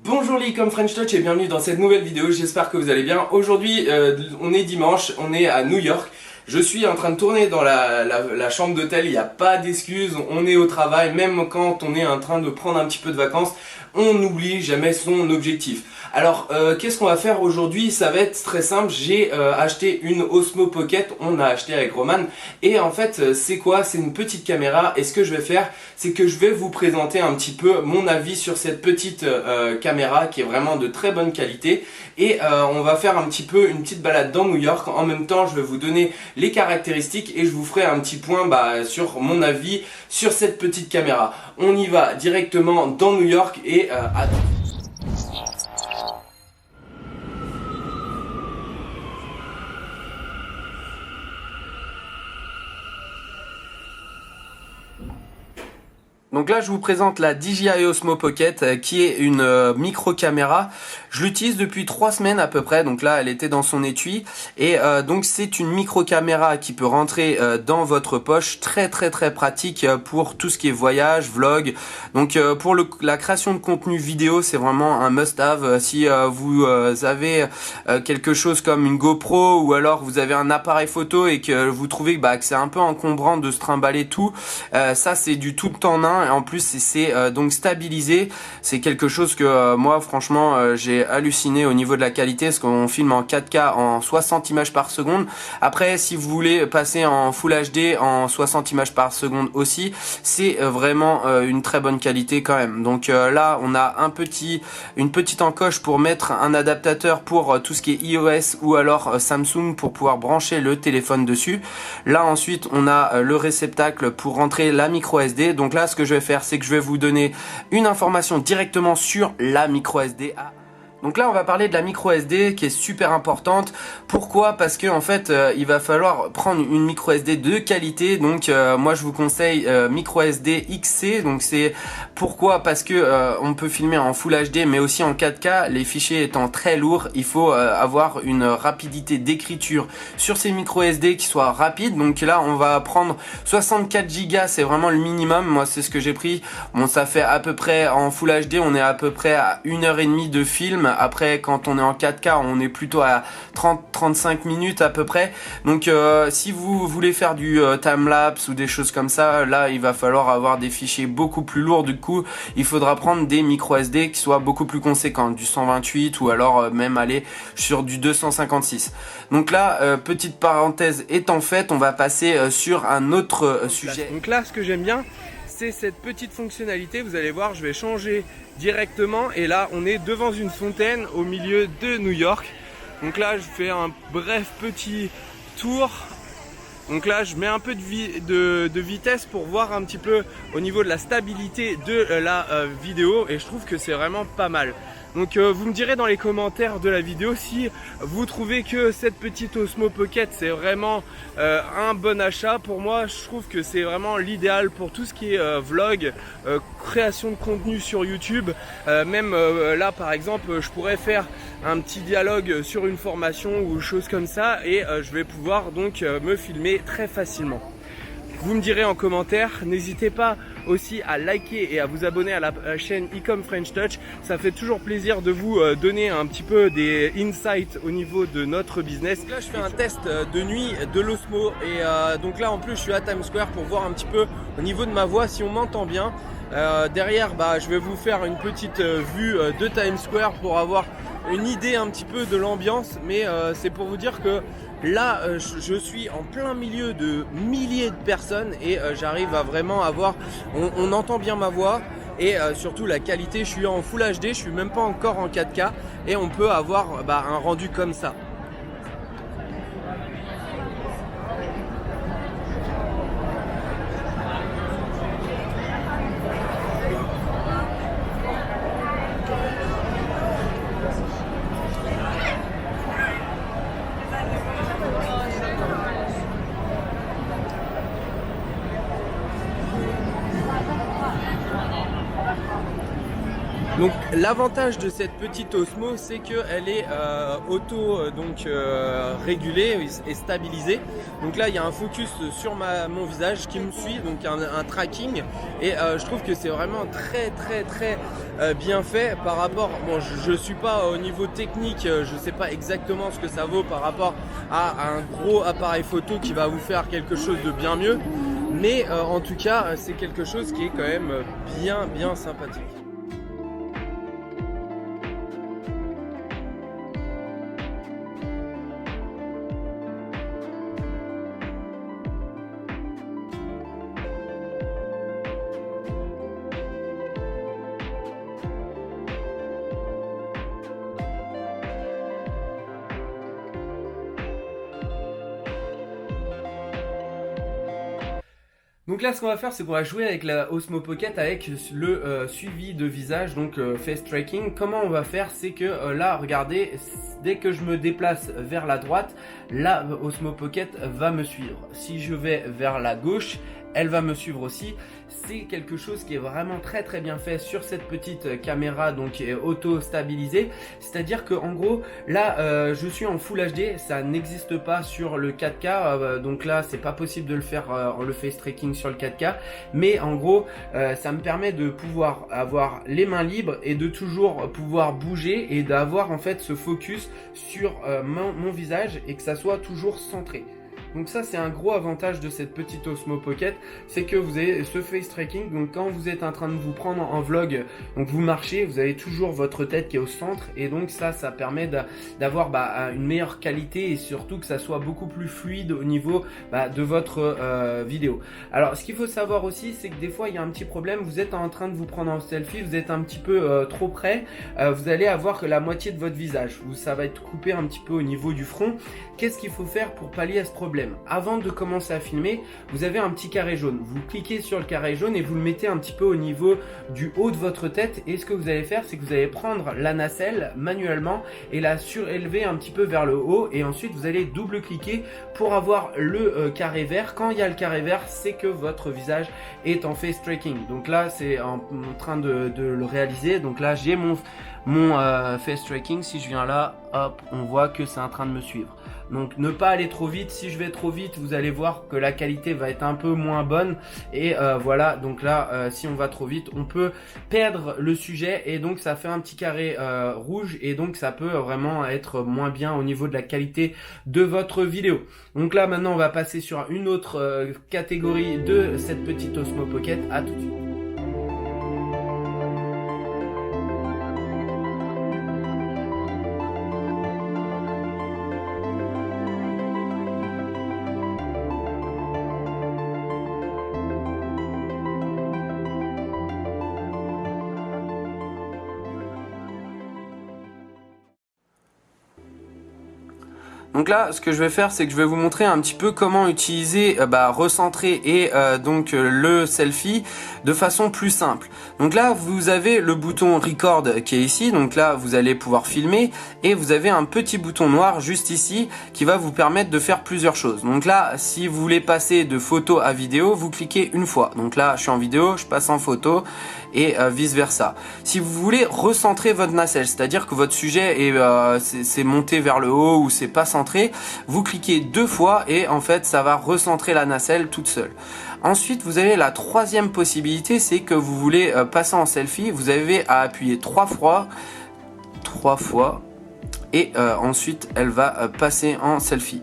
Bonjour les comme French Touch et bienvenue dans cette nouvelle vidéo, j'espère que vous allez bien. Aujourd'hui on est dimanche, on est à New York. Je suis en train de tourner dans la chambre d'hôtel, il n'y a pas d'excuses, on est au travail, même quand on est en train de prendre un petit peu de vacances, on n'oublie jamais son objectif. Alors qu'est-ce qu'on va faire aujourd'hui? Ça va être très simple, j'ai acheté une Osmo Pocket, on a acheté avec Roman, et en fait c'est quoi? C'est une petite caméra, et ce que je vais faire, c'est que je vais vous présenter un petit peu mon avis sur cette petite caméra qui est vraiment de très bonne qualité, et on va faire un petit peu une petite balade dans New York. En même temps je vais vous donner les caractéristiques et je vous ferai un petit point sur mon avis sur cette petite caméra. On y va directement dans New York et à... Donc là je vous présente la DJI Osmo Pocket qui est une micro caméra. Je l'utilise depuis 3 semaines à peu près, donc là elle était dans son étui et donc c'est une micro caméra qui peut rentrer dans votre poche, très pratique pour tout ce qui est voyage, vlog. Donc pour la création de contenu vidéo, c'est vraiment un must have. Si vous avez quelque chose comme une GoPro ou alors vous avez un appareil photo et que vous trouvez que c'est un peu encombrant de se trimballer tout, ça c'est du tout en un. Et en plus c'est donc stabilisé. C'est quelque chose que moi franchement j'ai halluciné au niveau de la qualité, parce qu'on filme en 4K en 60 images par seconde. Après si vous voulez passer en Full HD en 60 images par seconde aussi, c'est vraiment une très bonne qualité quand même. Donc là on a une petite encoche pour mettre un adaptateur pour tout ce qui est iOS ou alors Samsung pour pouvoir brancher le téléphone dessus. Là ensuite on a le réceptacle pour rentrer la micro SD. Donc là ce que je vais faire, c'est que je vais vous donner une information directement sur la micro SD. Donc là on va parler de la micro SD qui est super importante. Pourquoi? Parce que en fait il va falloir prendre une micro SD de qualité. Donc moi je vous conseille micro SD XC. Donc c'est pourquoi? Parce que on peut filmer en Full HD mais aussi en 4K. Les fichiers étant très lourds, il faut avoir une rapidité d'écriture sur ces micro SD qui soit rapide. Donc là on va prendre 64 Go, c'est vraiment le minimum. Moi c'est ce que j'ai pris. Bon, ça fait à peu près en Full HD, on est à peu près à 1h30 de film. Après quand on est en 4K on est plutôt à 30-35 minutes à peu près. Donc si vous voulez faire du timelapse ou des choses comme ça, là il va falloir avoir des fichiers beaucoup plus lourds. Du coup il faudra prendre des micro SD qui soient beaucoup plus conséquents, du 128 ou alors même aller sur du 256. Donc là petite parenthèse étant faite, on va passer sur un autre sujet. Donc là ce que j'aime bien, c'est cette petite fonctionnalité. Vous allez voir, je vais changer directement et là on est devant une fontaine au milieu de New York. Donc là je fais un bref petit tour. Donc là je mets un peu de vitesse pour voir un petit peu au niveau de la stabilité de la vidéo, et je trouve que c'est vraiment pas mal. Donc vous me direz dans les commentaires de la vidéo si vous trouvez que cette petite Osmo Pocket c'est vraiment un bon achat. Pour moi je trouve que c'est vraiment l'idéal pour tout ce qui est vlog, création de contenu sur YouTube. Même là par exemple je pourrais faire un petit dialogue sur une formation ou chose comme ça, et je vais pouvoir donc me filmer très facilement. Vous me direz en commentaire, n'hésitez pas aussi à liker et à vous abonner à la chaîne Ecom French Touch. Ça fait toujours plaisir de vous donner un petit peu des insights au niveau de notre business. Donc là je fais un test de nuit de l'Osmo, et donc là en plus je suis à Times Square pour voir un petit peu au niveau de ma voix si on m'entend bien. Derrière je vais vous faire une petite vue de Times Square pour avoir une idée un petit peu de l'ambiance, mais c'est pour vous dire que là je suis en plein milieu de milliers de personnes et j'arrive à vraiment avoir, on entend bien ma voix, et surtout la qualité, je suis en Full HD, je suis même pas encore en 4K, et on peut avoir un rendu comme ça. Donc l'avantage de cette petite Osmo, c'est qu'elle est auto régulée et stabilisée. Donc là il y a un focus sur mon visage qui me suit, donc un tracking, et je trouve que c'est vraiment très bien fait par rapport, bon je suis pas au niveau technique, je sais pas exactement ce que ça vaut par rapport à un gros appareil photo qui va vous faire quelque chose de bien mieux, mais en tout cas c'est quelque chose qui est quand même bien sympathique. Donc là ce qu'on va faire, c'est qu'on va jouer avec la Osmo Pocket avec le suivi de visage, donc face tracking. Comment on va faire, c'est que là regardez, dès que je me déplace vers la droite, la Osmo Pocket va me suivre. Si je vais vers la gauche, elle va me suivre aussi. C'est quelque chose qui est vraiment très bien fait sur cette petite caméra, donc auto stabilisée. C'est-à-dire que en gros là je suis en Full HD, ça n'existe pas sur le 4K, donc là c'est pas possible de le faire en le face tracking sur le 4K, mais en gros ça me permet de pouvoir avoir les mains libres et de toujours pouvoir bouger et d'avoir en fait ce focus sur mon visage et que ça soit toujours centré. Donc ça c'est un gros avantage de cette petite Osmo Pocket, c'est que vous avez ce face tracking. Donc quand vous êtes en train de vous prendre en vlog, donc vous marchez, vous avez toujours votre tête qui est au centre, et donc ça permet d'avoir une meilleure qualité et surtout que ça soit beaucoup plus fluide au niveau de votre vidéo. Alors ce qu'il faut savoir aussi, c'est que des fois il y a un petit problème, vous êtes en train de vous prendre en selfie, vous êtes un petit peu trop près, vous allez avoir que la moitié de votre visage, ça va être coupé un petit peu au niveau du front. Qu'est-ce qu'il faut faire pour pallier à ce problème? Avant de commencer à filmer, vous avez un petit carré jaune. Vous cliquez sur le carré jaune et vous le mettez un petit peu au niveau du haut de votre tête. Et ce que vous allez faire, c'est que vous allez prendre la nacelle manuellement et la surélever un petit peu vers le haut. Et ensuite, vous allez double-cliquer pour avoir le carré vert. Quand il y a le carré vert, c'est que votre visage est en face tracking. Donc là, c'est en train de le réaliser. Donc là, j'ai mon face tracking. Si je viens là, hop, on voit que c'est en train de me suivre. Donc ne pas aller trop vite. Si je vais trop vite, vous allez voir que la qualité va être un peu moins bonne. Et voilà, donc là si on va trop vite, on peut perdre le sujet. Et donc ça fait un petit carré rouge. Et donc ça peut vraiment être moins bien au niveau de la qualité de votre vidéo. Donc là maintenant on va passer sur une autre catégorie de cette petite Osmo Pocket. À tout de suite. Donc là, ce que je vais faire, c'est que je vais vous montrer un petit peu comment utiliser recentrer et le selfie de façon plus simple. Donc là, vous avez le bouton Record qui est ici. Donc là, vous allez pouvoir filmer et vous avez un petit bouton noir juste ici qui va vous permettre de faire plusieurs choses. Donc là, si vous voulez passer de photo à vidéo, vous cliquez une fois. Donc là, je suis en vidéo, je passe en photo et vice versa. Si vous voulez recentrer votre nacelle, c'est-à-dire que votre sujet est c'est monté vers le haut ou c'est pas centré, vous cliquez deux fois et en fait ça va recentrer la nacelle toute seule. Ensuite vous avez la troisième possibilité, c'est que vous voulez passer en selfie, vous avez à appuyer trois fois et ensuite elle va passer en selfie.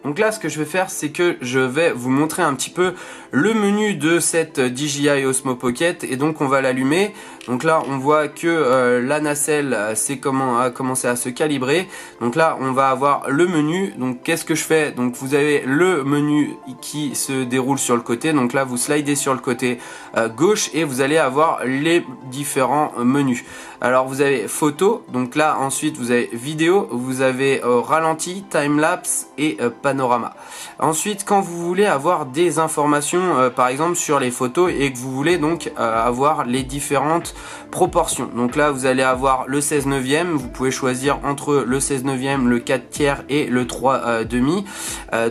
Donc là, ce que je vais faire, c'est que je vais vous montrer un petit peu le menu de cette DJI Osmo Pocket. Et donc, on va l'allumer. Donc là on voit que la nacelle a commencé à se calibrer. Donc là on va avoir le menu. Donc qu'est-ce que je fais? Donc vous avez le menu qui se déroule sur le côté. Donc là vous slidez sur le côté gauche et vous allez avoir les différents menus. Alors vous avez photo, donc là ensuite vous avez vidéo, vous avez ralenti, timelapse et panorama. Ensuite quand vous voulez avoir des informations par exemple sur les photos et que vous voulez donc avoir les différentes proportions. Donc là vous allez avoir le 16/9, vous pouvez choisir entre le 16/9, le 4/3 et le 3/2.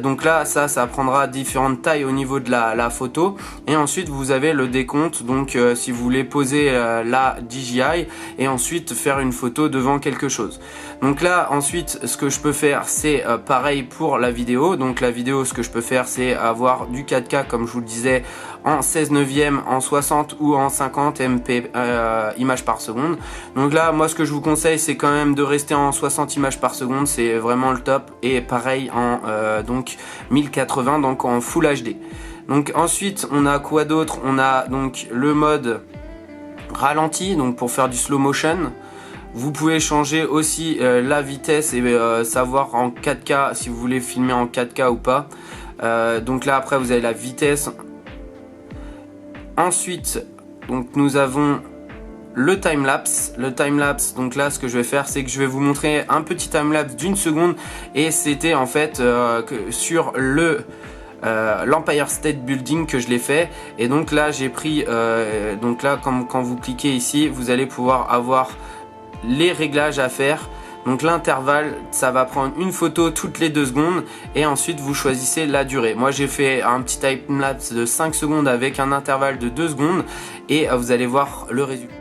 Donc là ça prendra différentes tailles au niveau de la photo. Et ensuite vous avez le décompte, donc si vous voulez poser la DJI et ensuite faire une photo devant quelque chose. Donc là ensuite ce que je peux faire c'est pareil pour la vidéo. Donc la vidéo, ce que je peux faire c'est avoir du 4K comme je vous le disais en 16/9, en 60 ou en 50 MP images par seconde. Donc là moi ce que je vous conseille c'est quand même de rester en 60 images par seconde, c'est vraiment le top. Et pareil en donc 1080, donc en Full HD. Donc ensuite on a quoi d'autre? On a donc le mode ralenti, donc pour faire du slow motion. Vous pouvez changer aussi la vitesse et savoir en 4K si vous voulez filmer en 4K ou pas. Donc là après vous avez la vitesse. Ensuite donc nous avons le timelapse. Le timelapse, donc là ce que je vais faire c'est que je vais vous montrer un petit timelapse d'1 seconde. Et c'était en fait que sur l'Empire State Building que je l'ai fait. Et donc là j'ai pris donc là quand vous cliquez ici vous allez pouvoir avoir les réglages à faire. Donc l'intervalle, ça va prendre une photo toutes les 2 secondes et ensuite vous choisissez la durée. Moi j'ai fait un petit timelapse de 5 secondes avec un intervalle de 2 secondes et vous allez voir le résultat.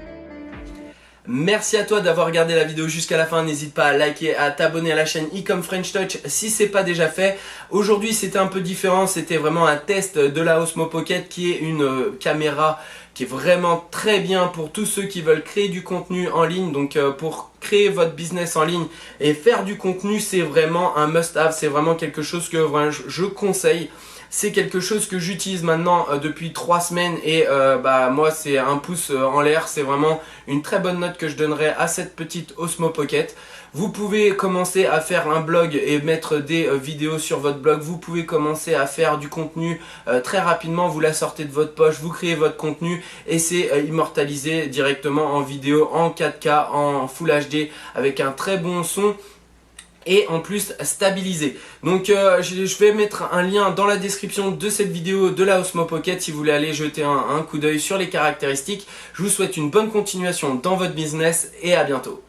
Merci à toi d'avoir regardé la vidéo jusqu'à la fin. N'hésite pas à liker, à t'abonner à la chaîne Ecom French Touch si c'est pas déjà fait. Aujourd'hui c'était un peu différent, c'était vraiment un test de la Osmo Pocket qui est une caméra qui est vraiment très bien pour tous ceux qui veulent créer du contenu en ligne. Donc pour créer votre business en ligne et faire du contenu, c'est vraiment un must-have, c'est vraiment quelque chose que je conseille. C'est quelque chose que j'utilise maintenant depuis 3 semaines et moi c'est un pouce en l'air, c'est vraiment une très bonne note que je donnerais à cette petite Osmo Pocket. Vous pouvez commencer à faire un blog et mettre des vidéos sur votre blog. Vous pouvez commencer à faire du contenu très rapidement. Vous la sortez de votre poche, vous créez votre contenu et c'est immortalisé directement en vidéo, en 4K, en Full HD avec un très bon son. Et en plus stabilisé. Donc je vais mettre un lien dans la description de cette vidéo de la Osmo Pocket si vous voulez aller jeter un coup d'œil sur les caractéristiques. Je vous souhaite une bonne continuation dans votre business et à bientôt.